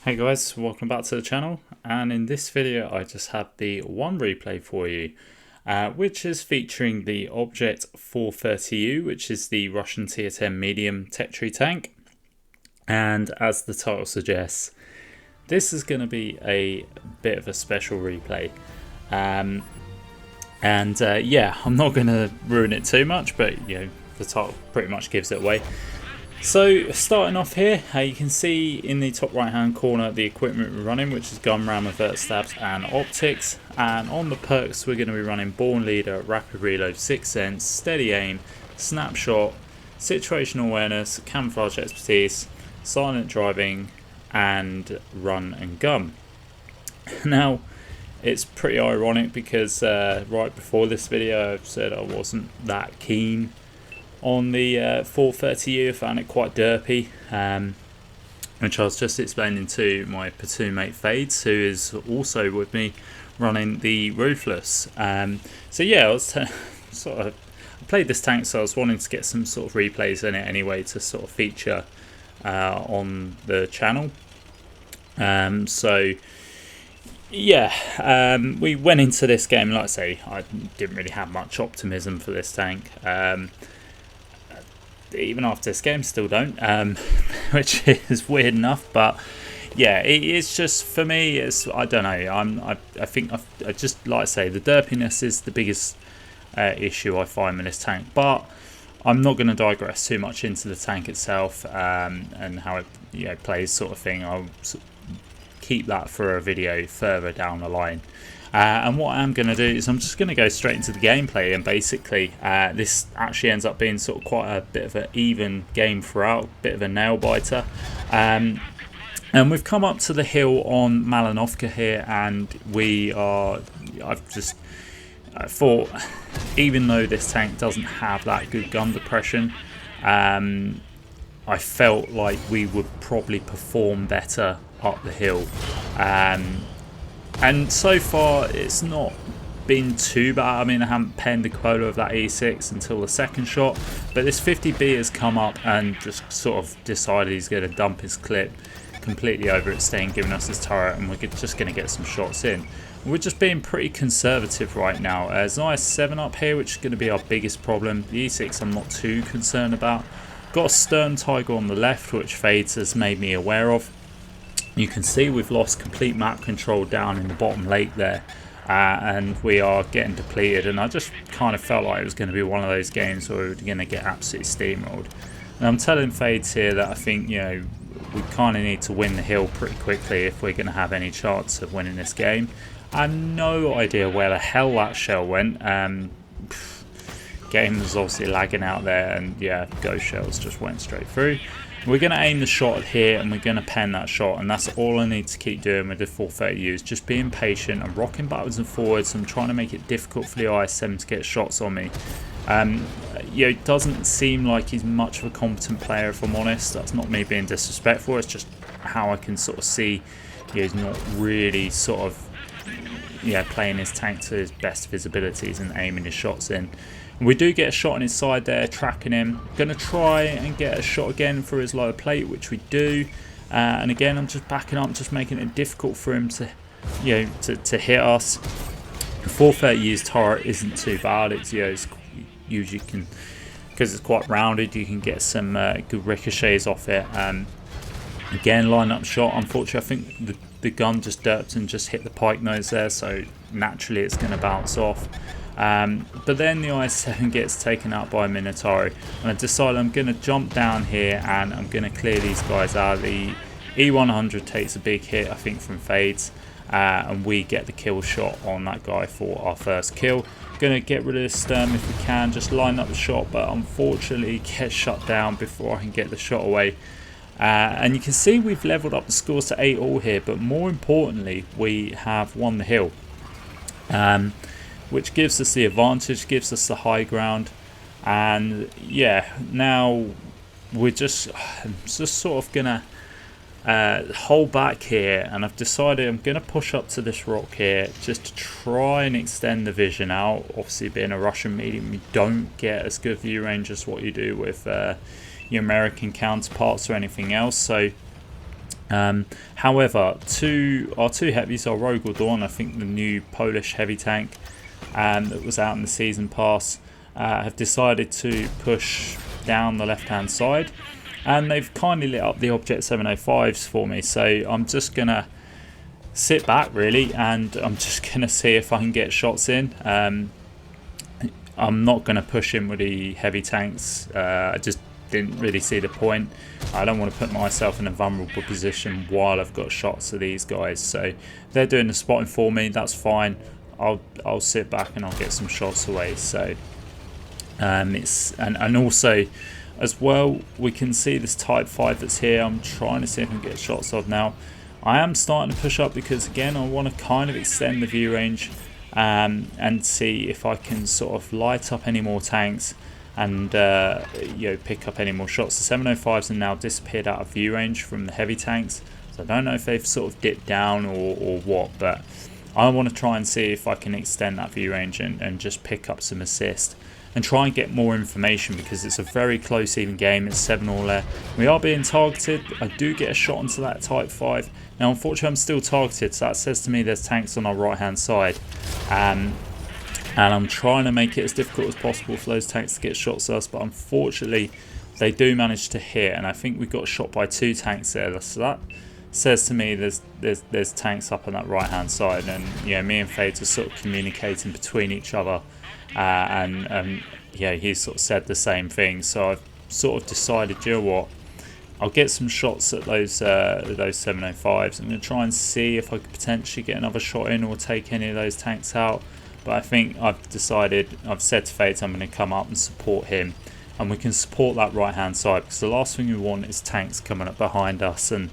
Hey guys, welcome back to the channel, and in this video I just have the one replay for you, which is featuring the Object 430U, which is the Russian Tier 10 medium tech tree tank. And as the title suggests, this is going to be a bit of a special replay. Yeah, I'm not going to ruin it too much, but you know, the title pretty much gives it away. So starting off here, you can see in the top right hand corner the equipment we're running, which is gun, ram, avert, stabs and optics. And on the perks we're going to be running Born Leader, Rapid Reload, Sixth Sense, Steady Aim, Snapshot, Situational Awareness, Camouflage Expertise, Silent Driving and Run and Gun. Now it's pretty ironic because right before this video I said I wasn't that keen on the 430U. I found it quite derpy, which I was just explaining to my platoon mate Fades, who is also with me running the Ruthless. So yeah, I played this tank, so I was wanting to get some sort of replays in it anyway to sort of feature on the channel. So yeah, we went into this game, like I say, I didn't really have much optimism for this tank. Even after this game, still don't, which is weird enough. But yeah, it's just, for me, it's, I don't know. I think I just, like I say, the derpiness is the biggest issue I find with this tank. But I'm not going to digress too much into the tank itself and how it plays, sort of thing. I'll keep that for a video further down the line. And what I'm going to do is I'm just going to go straight into the gameplay, and basically this actually ends up being sort of quite a bit of an even game throughout, bit of a nail biter. And we've come up to the hill on Malinovka here, and I thought, even though this tank doesn't have that good gun depression, I felt like we would probably perform better up the hill. And so far it's not been too bad. I mean, I haven't penned the quota of that E6 until the second shot, but this 50B has come up and just sort of decided he's going to dump his clip completely overextend, giving us his turret, and we're just going to get some shots in. We're just being pretty conservative right now. There's an IS-7 up here, which is going to be our biggest problem. The E6 I'm not too concerned about. Got a Stern Tiger on the left, which Fades has made me aware of. You can see we've lost complete map control down in the bottom lake there, and we are getting depleted, and I just kind of felt like it was going to be one of those games where we were going to get absolutely steamrolled. And I'm telling Fades here that I think, you know, we kind of need to win the hill pretty quickly if we're going to have any chance of winning this game. I have no idea where the hell that shell went. Game was obviously lagging out there, and yeah, ghost shells just went straight through. We're going to aim the shot here, and we're going to pen that shot, and that's all I need to keep doing with the 430U, is just being patient and rocking backwards and forwards and trying to make it difficult for the IS-7 to get shots on me. You know, it doesn't seem like he's much of a competent player, if I'm honest. That's not me being disrespectful, it's just how I can sort of see he's not really sort of, yeah, playing his tank to his best of his abilities and aiming his shots in. We do get a shot on his side there, tracking him. Going to try and get a shot again for his lower plate, which we do. And again, I'm just backing up, just making it difficult for him to, you know, to hit us. The 430U's turret isn't too bad. It's, you know, it's usually can, because it's quite rounded, you can get some good ricochets off it. Again, line up shot. Unfortunately, I think the gun just derped and just hit the pike nose there, so naturally it's going to bounce off. But then the IS-7 gets taken out by a Minotaur, and I decide I'm going to jump down here and I'm going to clear these guys out. The E100 takes a big hit, I think, from Fades, and we get the kill shot on that guy for our first kill. Going to get rid of this Sturm if we can, just line up the shot, but unfortunately get shut down before I can get the shot away. And you can see we've leveled up the scores to 8-all here, but more importantly we have won the hill, which gives us the advantage, gives us the high ground. And yeah, now we're just sort of gonna hold back here, and I've decided I'm gonna push up to this rock here just to try and extend the vision out. Obviously, being a Russian medium, you don't get as good view range as what you do with your American counterparts or anything else, so However, our two heavies, our Rogel Dawn, I think the new Polish heavy tank that was out in the season pass, have decided to push down the left hand side, and they've kindly lit up the Object 705s for me. So I'm just gonna sit back really, and I'm just gonna see if I can get shots in. I'm not going to push in with the heavy tanks. I just didn't really see the point. I don't want to put myself in a vulnerable position while I've got shots of these guys. So they're doing the spotting for me. That's fine. I'll sit back and I'll get some shots away. So and also as well, we can see this Type 5 that's here. I'm trying to see if I can get shots of now. I am starting to push up because again I want to kind of extend the view range. And see if I can sort of light up any more tanks and pick up any more shots. The 705s have now disappeared out of view range from the heavy tanks, so I don't know if they've sort of dipped down or what, but I want to try and see if I can extend that view range and just pick up some assist and try and get more information, because it's a very close even game. It's 7-all there. We are being targeted. I do get a shot onto that Type 5. Now unfortunately I'm still targeted, so that says to me there's tanks on our right hand side, and I'm trying to make it as difficult as possible for those tanks to get shots at us, but unfortunately they do manage to hit, and I think we got shot by 2 tanks there. So that says to me there's tanks up on that right hand side, and me and Fades are sort of communicating between each other, and he sort of said the same thing. So I've sort of decided, you know what, I'll get some shots at those 705s. I'm going to try and see if I could potentially get another shot in or take any of those tanks out. But I think I've said to Fate I'm going to come up and support him, and we can support that right hand side, because the last thing we want is tanks coming up behind us. And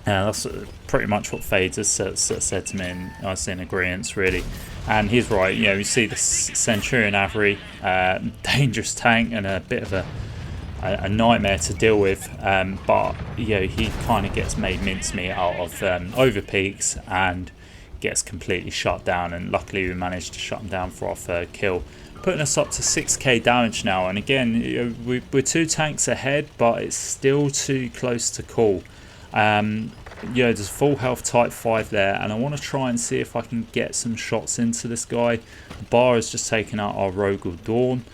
that's pretty much what Fades has said to me, and I was in agreement really. And he's right. We see the Centurion Avery, dangerous tank and a bit of a nightmare to deal with, but he kind of gets made mincemeat out of over peaks and gets completely shut down, and luckily we managed to shut him down for our 3rd kill, putting us up to 6k damage now. And again, we're 2 tanks ahead, but it's still too close to call. There's full health Type 5 there, and I want to try and see if I can get some shots into this guy. The bar has just taken out our Rogel Dawn.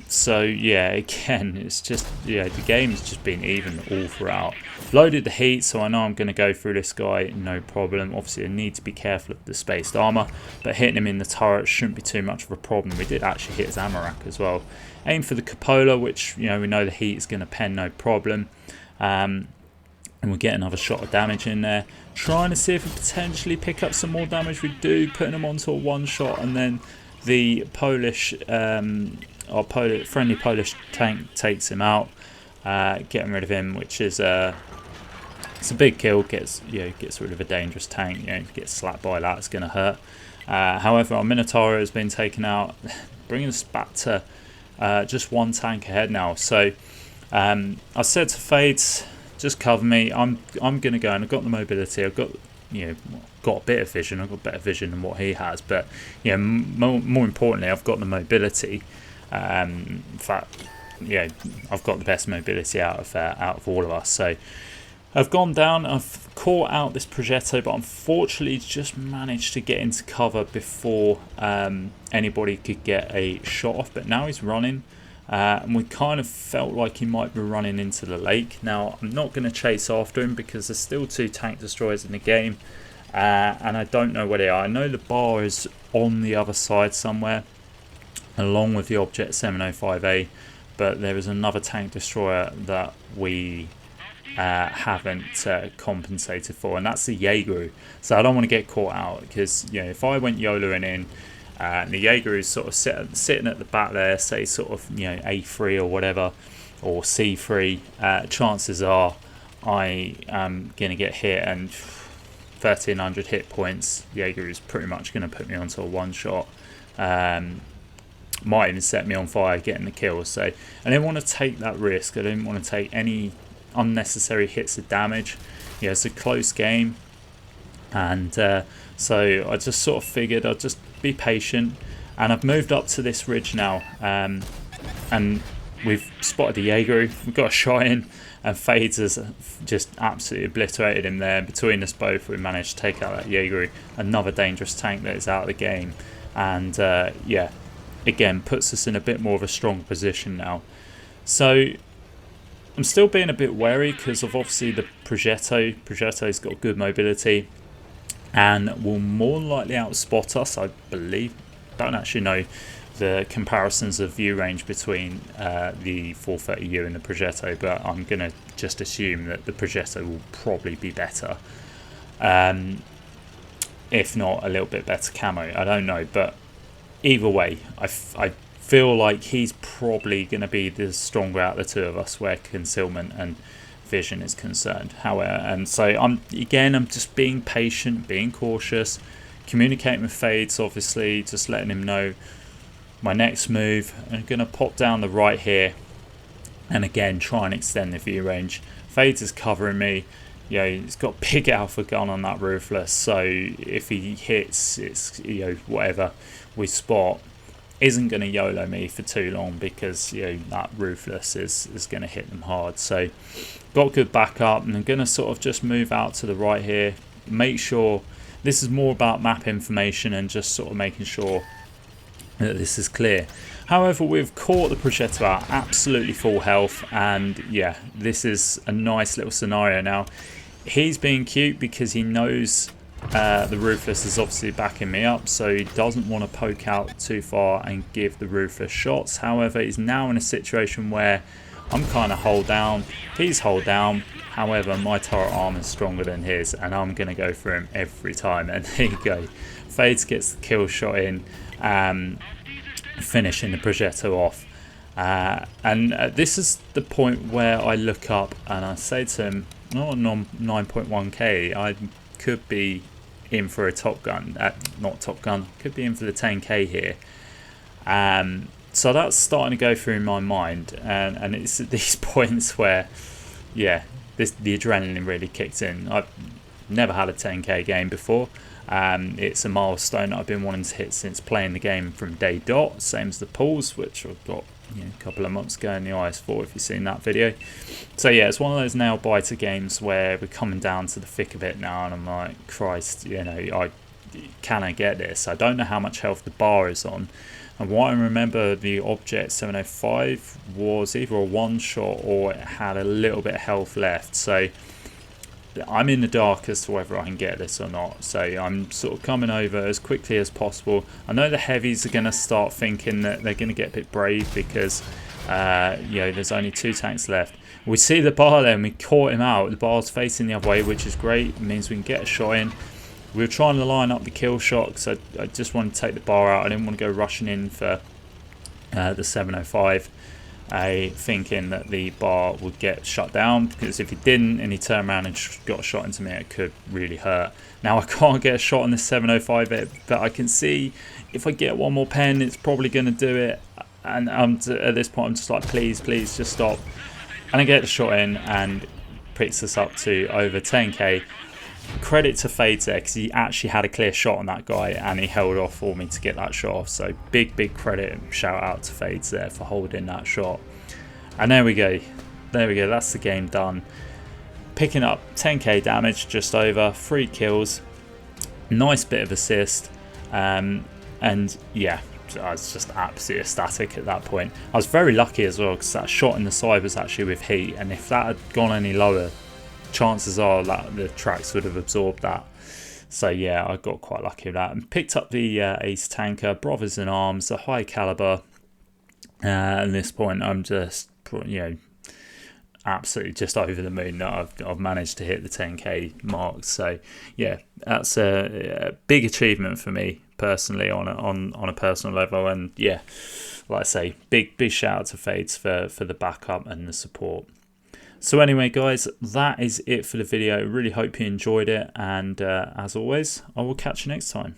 So yeah, again, it's just the game has just been even all throughout. Loaded the heat, so I know I'm going to go through this guy no problem. Obviously I need to be careful of the spaced armor, but hitting him in the turret shouldn't be too much of a problem. We did actually hit his ammo rack as well. Aim for the cupola, which we know the heat is going to pen no problem, and we'll get another shot of damage in there, trying to see if we potentially pick up some more damage. We do, putting him onto a 1 shot, and then the Polish, friendly Polish tank takes him out, getting rid of him, which is it's a big kill. Gets rid of a dangerous tank. If you get slapped by that, it's going to hurt. However, our Minotaur has been taken out, bringing us back to just 1 tank ahead now. So I said to Fades, just cover me. I'm going to go, and I've got the mobility. I've got got a bit of vision. I've got better vision than what he has, but more importantly, I've got the mobility. In fact, I've got the best mobility out of all of us. So I've gone down. I've caught out this Progetto, but unfortunately just managed to get into cover before anybody could get a shot off. But now he's running, and we kind of felt like he might be running into the lake. Now I'm not going to chase after him because there's still 2 tank destroyers in the game. And I don't know where they are. I know the bar is on the other side somewhere, along with the Object 705A, but there is another tank destroyer that we haven't compensated for, and that's the Jaeger. So I don't want to get caught out, because if I went YOLOing in, the Jaeger is sort of sitting at the back there, say sort of A3 or whatever, or C3, chances are I am going to get hit, and 1300 hit points, Jaeger is pretty much going to put me onto a 1 shot. Might even set me on fire getting the kill. So I didn't want to take that risk. I didn't want to take any unnecessary hits of damage. It's a close game, and so I just sort of figured I'd just be patient, and I've moved up to this ridge now, and we've spotted the Jaeger, we've got a shot in, and Fades has just absolutely obliterated him there. Between us both, we managed to take out that Jaeger, another dangerous tank that is out of the game. And yeah, again, puts us in a bit more of a strong position now. So I'm still being a bit wary because of obviously the Progetto. Progetto's got good mobility and will more likely outspot us, I believe. Don't actually know the comparisons of view range between the 430U and the Progetto, but I'm going to just assume that the Progetto will probably be better. If not a little bit better camo, I don't know. But either way, I feel like he's probably going to be the stronger out of the two of us where concealment and vision is concerned. However, and so I'm just being patient, being cautious, communicating with Fades, obviously, just letting him know my next move. I'm going to pop down the right here and again try and extend the view range. Fades is covering me. You know, he's got big alpha gun on that Ruthless, so if he hits, it's, you know, whatever we spot isn't going to YOLO me for too long, because, you know, that Ruthless is going to hit them hard. So got good backup, and I'm going to sort of just move out to the right here, make sure this is more about map information and just sort of making sure that this is clear. However, we've caught the Progetto out absolutely full health, and yeah, this is a nice little scenario. Now he's being cute because he knows the Ruthless is obviously backing me up, so he doesn't want to poke out too far and give the Ruthless shots. However, he's now in a situation where I'm kind of hold down, he's hold down. However, my turret armor is stronger than his, and I'm going to go for him every time. And there you go, Fades gets the kill shot in, finishing the Progetto off. And this is the point where I look up and I say to him, oh, 9.1k, I could be in for a Top Gun, not Top Gun, could be in for the 10k here. So that's starting to go through my mind, and it's at these points where, yeah, the adrenaline really kicked in. I've never had a 10k game before. It's a milestone that I've been wanting to hit since playing the game from day dot, same as the pools, which I've got, you know, a couple of months ago in the IS4, if you've seen that video. So yeah, it's one of those nail biter games where we're coming down to the thick of it now, and I'm like, Christ, you know, can I get this? I don't know how much health the bar is on, and what I remember, the Object 705 was either a one shot or it had a little bit of health left, so I'm in the dark as to whether I can get this or not. So I'm sort of coming over as quickly as possible. I know the heavies are going to start thinking that they're going to get a bit brave because you know, there's only 2 tanks left. We see the bar there and we caught him out. The bar's facing the other way, which is great. It means we can get a shot in. We were trying to line up the kill shot because I just wanted to take the bar out. I didn't want to go rushing in for the 705. Thinking that the bar would get shut down, because if he didn't and he turned around and got a shot into me, it could really hurt. Now I can't get a shot on this 705, but I can see if I get one more pen, it's probably going to do it. And at this point I'm just like, please just stop. And I get the shot in and picks us up to over 10k. Credit to Fades there, because he actually had a clear shot on that guy and he held off for me to get that shot off. So big credit and shout out to Fades there for holding that shot. And there we go, that's the game done. Picking up 10k damage, just over 3 kills, nice bit of assist, and yeah, I was just absolutely ecstatic at that point. I was very lucky as well, because that shot in the side was actually with heat, and if that had gone any lower, chances are that the tracks would have absorbed that. So yeah, I got quite lucky with that and picked up the Ace Tanker, Brothers in Arms, a high caliber. At this point I'm just, you know, absolutely just over the moon that I've managed to hit the 10k mark. So yeah, that's a big achievement for me personally on a personal level. And yeah, like I say, big shout out to Fades for the backup and the support. So anyway guys, that is it for the video. Really hope you enjoyed it, and as always, I will catch you next time.